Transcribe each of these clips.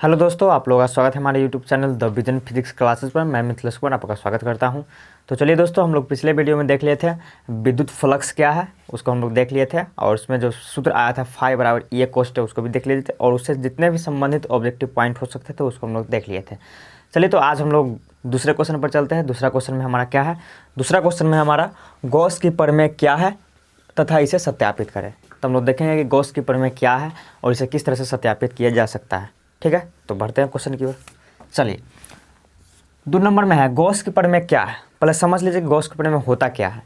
Hello दोस्तों, आप लोगों का स्वागत है हमारे YouTube channel the vision physics classes पर। मैं मिथिलेश कुमार आपका स्वागत करता हूं। तो चलिए दोस्तों, हम लोग पिछले वीडियो में देख लिए थे विद्युत फ्लक्स क्या है, उसको हम लोग देख लिए थे और उसमें जो सूत्र आया था फाई बराबर ई कोस्ट है उसको भी देख लिए थे और उससे जितने भी संबंधित ऑब्जेक्टिव पॉइंट हो सकते थे उसको हम लोग देख लिए थे। चलिए तो आज हम लोग दूसरे क्वेश्चन पर चलते हैं। दूसरा क्वेश्चन में हमारा क्या है, दूसरा क्वेश्चन में हमारा गॉस की प्रमेय क्या है तथा इसे सत्यापित करें। तो हम लोग देखेंगे कि गॉस की प्रमेय क्या है और इसे किस तरह से सत्यापित किया जा सकता है। ठीक है, तो बढ़ते हैं क्वेश्चन की ओर। चलिए, 2 नंबर में है गॉस की प्रमेय क्या है। पहले समझ लीजिए गॉस की प्रमेय होता क्या है।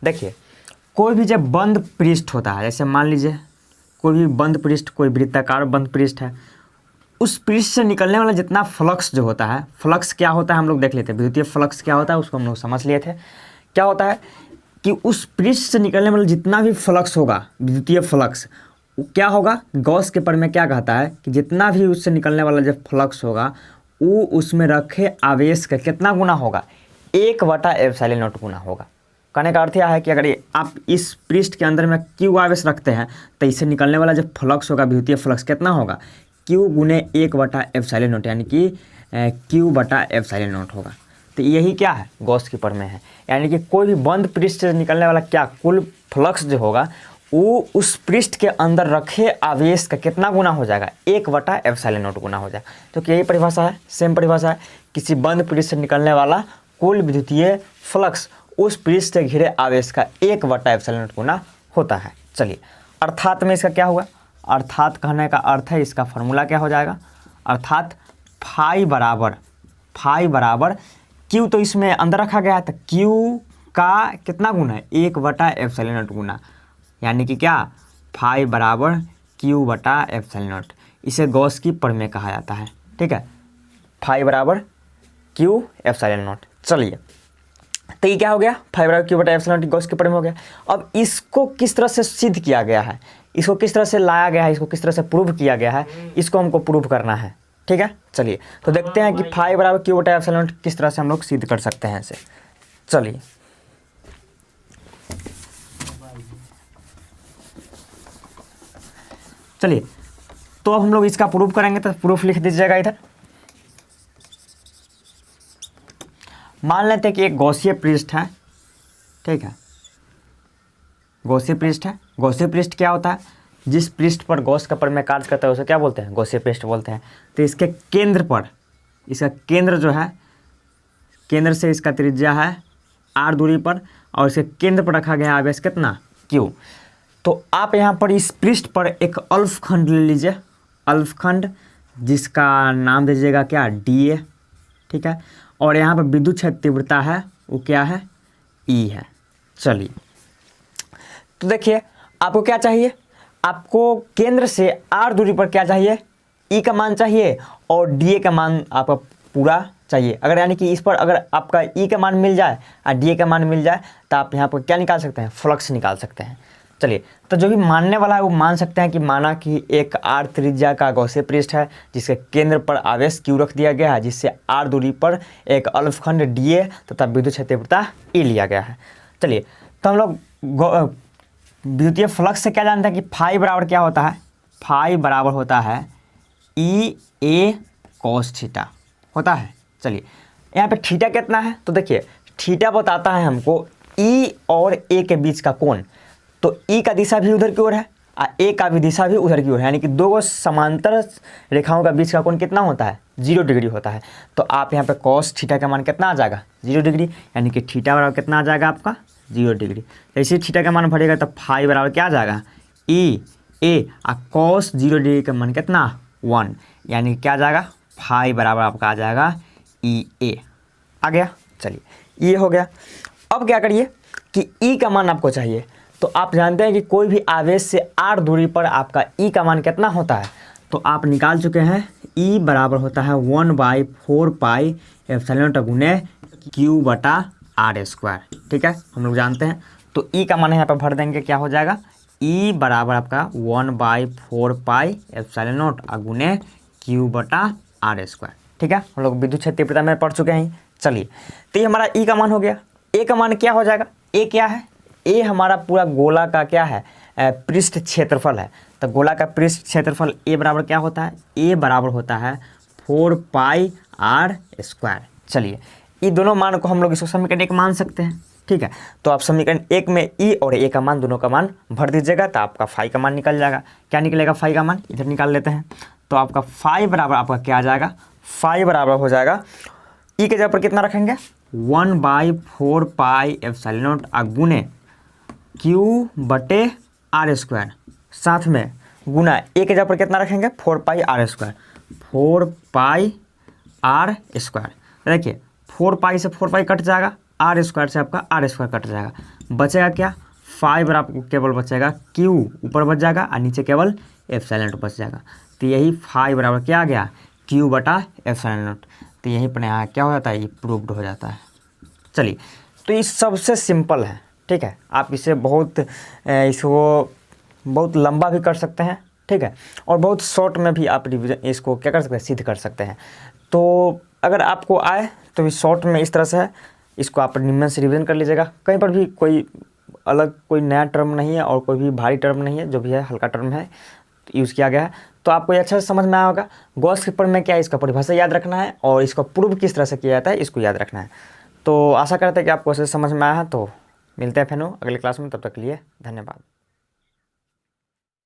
देखिए, कोई भी जब बंद पृष्ठ होता है, जैसे मान लीजिए कोई भी बंद पृष्ठ, कोई वृत्ताकार बंद पृष्ठ है, उस पृष्ठ से निकलने वाला जितना फ्लक्स जो होता है, फ्लक्स क्या होता है हम लोग देख लेते हैं। विद्युतीय फ्लक्स क्या होता है उसको हम लोग समझ लिए थे। क्या होता है कि उस पृष्ठ से निकलने वाला जितना भी फ्लक्स होगा, विद्युतीय फ्लक्स, क्या होगा, गॉस के प्रमेय क्या कहता है कि जितना भी उससे निकलने वाला जो फ्लक्स होगा वो उसमें रखे आवेश का कितना गुना होगा, 1/ε0 गुना होगा। कहने का अर्थ यह है कि अगर आप इस पृष्ठ के अंदर में क्यू आवेश रखते हैं तो इससे निकलने वाला जो फ्लक्स होगा, विद्युतीय फ्लक्स, कितना होगा, क्यू गुने 1/ε0, यानी कि Q/ε0 होगा। तो यही क्या है, गॉस की प्रमेय है। यानी कि कोई भी बंद पृष्ठ से निकलने वाला क्या कुल फ्लक्स जो होगा वो उस पृष्ठ के अंदर रखे आवेश का कितना गुना हो जाएगा, 1/ε0 गुना हो जाएगा। तो यही परिभाषा है, सेम परिभाषा है। किसी बंद पृष्ठ से निकलने वाला कुल विद्युतीय फ्लक्स उस पृष्ठ से घिरे आवेश का 1/ε0 गुना होता है। चलिए, अर्थात में इसका क्या हुआ, अर्थात कहने का अर्थ है इसका फॉर्मूला क्या हो जाएगा, अर्थात फाई बराबर क्यू, तो इसमें अंदर रखा गया है तो क्यू का कितना गुना है, 1/ε0 गुना, यानी कि क्या, फाई बराबर Q/ε0। इसे गॉस की प्रमेय कहा जाता है। ठीक है, फाई बराबर Q/ε0। चलिए, तो ये क्या हो गया, फाई बराबर Q/ε0 गॉस की प्रमेय हो गया। अब इसको किस तरह से सिद्ध किया गया है, इसको किस तरह से लाया गया है, इसको किस तरह से प्रूव किया गया है, इसको हमको प्रूव करना है। ठीक है, चलिए तो देखते हैं कि फाई बराबर Q/ε0 किस तरह से हम लोग सिद्ध कर सकते हैं इसे। चलिए, तो अब हम लोग इसका प्रूफ करेंगे, तो प्रूफ लिख दीजिएगा इधर। मान लेते हैं कि एक गॉसीय पृष्ठ है। ठीक है, गॉसीय पृष्ठ है। गॉसीय पृष्ठ क्या होता है, जिस पृष्ठ पर गॉस का प्रमेय कार्य करता है उसे क्या बोलते हैं, गॉसीय पृष्ठ बोलते हैं। तो इसके केंद्र पर, इसका केंद्र जो है, केंद्र से इसका त्रिज्या है r दूरी पर और इसके केंद्र पर रखा गया आवेश कितना, q। तो आप यहाँ पर इस पृष्ठ पर एक अल्फ खंड ले लीजिए, अल्फ खंड, जिसका नाम दीजिएगा क्या, dA। ठीक है, और यहाँ पर विद्युत क्षेत्र तीव्रता है वो क्या है, E है। चलिए, तो देखिए आपको क्या चाहिए, आपको केंद्र से r दूरी पर क्या चाहिए, E का मान चाहिए और dA का मान आपका पूरा चाहिए। अगर यानी कि इस पर अगर आपका E का मान मिल जाए और dA का मान मिल जाए तो आप यहाँ पर क्या निकाल सकते हैं, फ्लक्स निकाल सकते हैं। चलिए, तो जो भी मानने वाला है वो मान सकते हैं कि माना कि एक r त्रिज्या का गॉसीय पृष्ठ है जिसके केंद्र पर आवेश q रख दिया गया है, जिससे r दूरी पर एक अल्फ खंड dA तथा विद्युत क्षेत्र तीव्रता E लिया गया है। चलिए, तो हम लोग विद्युतीय फ्लक्स से क्या जानते हैं कि फाई बराबर क्या होता है, फाई बराबर होता है EA cos थीटा होता है। चलिए, यहाँ पे थीटा कितना है, तो देखिए थीटा बताता है हमको E और A के बीच का कोण। तो E का दिशा भी उधर की ओर है और A का भी दिशा भी उधर की ओर है, यानी कि दो समांतर रेखाओं का बीच का कोण कितना होता है, 0 डिग्री होता है। तो आप यहाँ पे cos थीटा का मान कितना आ जाएगा, 0 डिग्री, यानी कि थीटा बराबर कितना आ जाएगा आपका, 0 डिग्री। जैसे थीटा का मान भरेगा तो फाई बराबर क्या आ जाएगा, EA और cos 0 डिग्री का मान कितना, 1, यानी क्या आ जाएगा, फाई बराबर आपका आ जाएगा EA। आ गया। चलिए, ये हो गया। अब क्या करिए कि E का मान आपको चाहिए। तो आप जानते हैं कि कोई भी आवेश से r दूरी पर आपका E का मान कितना होता है, तो आप निकाल चुके हैं। E बराबर होता है 1/4πε0 गुने Q/r²। ठीक है, हम लोग जानते हैं। तो E का मान यहाँ पर भर देंगे, क्या हो जाएगा, E बराबर आपका 1/4πε0 गुने Q/r²। ठीक है, हम लोग विद्युत क्षेत्र तीव्रता में पढ़ चुके हैं। चलिए, तो ये हमारा E का मान हो गया। A का मान क्या हो जाएगा, A क्या है, A हमारा पूरा गोला का क्या है, पृष्ठ क्षेत्रफल है। तो गोला का पृष्ठ क्षेत्रफल ए बराबर क्या होता है, ए बराबर होता है 4πr²। चलिए ये दोनों मान को हम लोग इसको समीकरण 1 मान सकते हैं, ठीक है। तो आप समीकरण 1 में ई और ए का मान, दोनों का मान भर दीजिएगा तो आपका फाई का मान निकल जाएगा। क्या निकलेगा फाई का मान, इधर निकाल लेते हैं। तो आपका फाई बराबर आपका क्या आ जाएगा, फाई बराबर हो जाएगा ई के जगह पर कितना रखेंगे 1/4πε0 गुने Q/r², साथ में गुना ए के जगह पर कितना रखेंगे 4πr², 4πr²। देखिए 4π से 4π कट जाएगा, r² से आपका r² कट जाएगा, बचेगा क्या 5 आपको केवल बचेगा Q ऊपर बच जाएगा और नीचे केवल ε0 बच जाएगा। तो यही 5 बराबर क्या आ गया Q/ε0। तो यहीं पर यहाँ क्या हो जाता है, ये प्रूव्ड हो जाता है। चलिए तो ये सबसे सिंपल है, ठीक है। आप इसे इसको बहुत लंबा भी कर सकते हैं, ठीक है, और बहुत शॉर्ट में भी आप रिवीजन इसको क्या कर सकते हैं, सिद्ध कर सकते हैं। तो अगर आपको आए तो भी शॉर्ट में इस तरह से है, इसको आप निम्न से रिवीजन कर लीजिएगा। कहीं पर भी कोई अलग कोई नया टर्म नहीं है और कोई भी भारी टर्म नहीं है, जो भी है हल्का टर्म है यूज़ किया गया है। तो आपको ये अच्छे से समझ में आया होगा। गॉस के प्रमेय क्या है, इसका परिभाषा याद रखना है और इसका प्रूव किस तरह से किया जाता है इसको याद रखना है। तो आशा करते हैं कि आपको अच्छे से समझ में आया है। तो मिलते हैं फिर अगले क्लास में, तब तक के लिए धन्यवाद।